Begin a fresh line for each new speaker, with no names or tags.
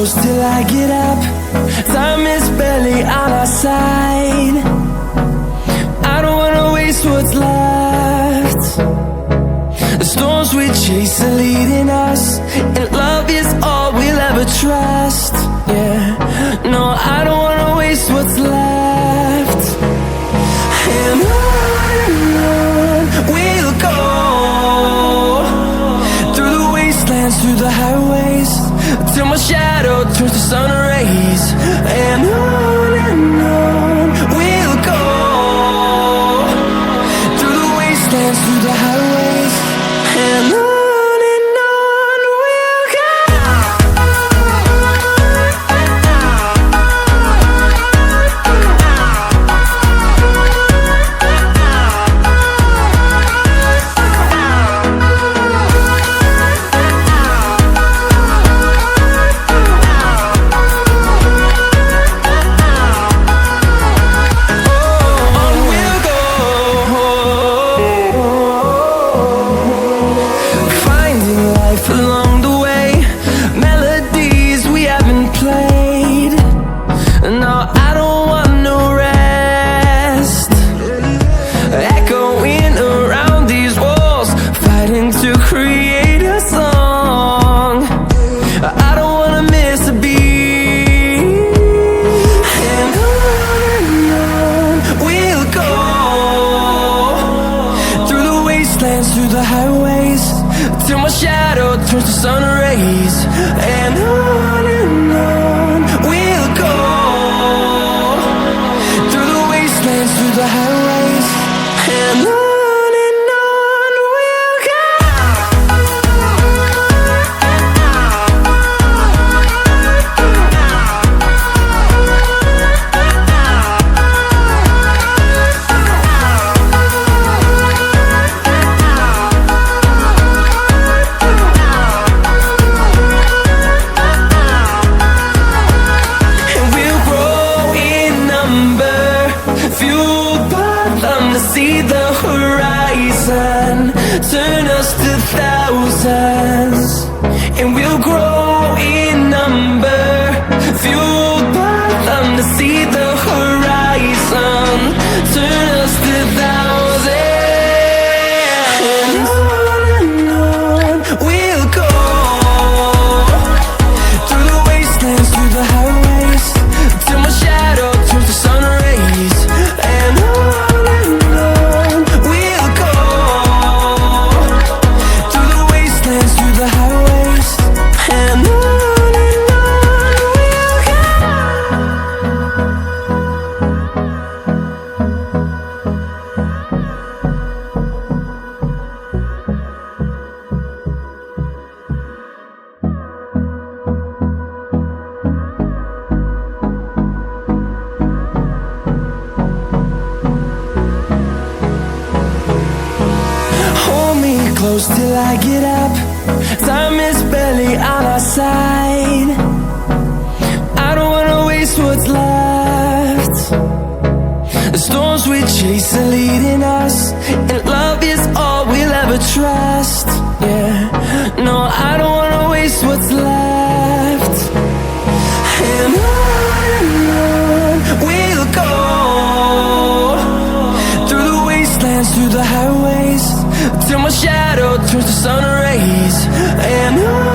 close till I get up. Time is barely on our side. I don't wanna waste what's left. The storms we chase are leading us, and love is all we'll ever trust. Yeah, no, I don't wanna waste what's left. And on we'll go, through the wastelands, through the highways, till my shadow turns to sun rays. And on we'll go, through the wastelands, through the highways, and on. Along the way, melodies we haven't played. No, I don't want no rest. Echoing around these walls, fighting to create a song. I don't wanna miss a beat. And on we'll go, through the wastelands, through the highways, till my shadow turns to sun rays. And on we'll go, through the wastelands, through the highways, and on we'll go. See the horizon, turn us to thousands, and we'll grow in number, fueled by them to see the horizon, turn us to thousands. And on we'll go, through the wastelands, through the highways, till my shadow turns to sun rays. And on close till I get up. Time is barely on our side. I don't wanna waste what's left. The storms we chase are leading us, and love is all we'll ever trust. Yeah, no, I don't wanna waste what's left. And on we'll go, through the wastelands, through the highways, till my shadow turns to sun rays. And on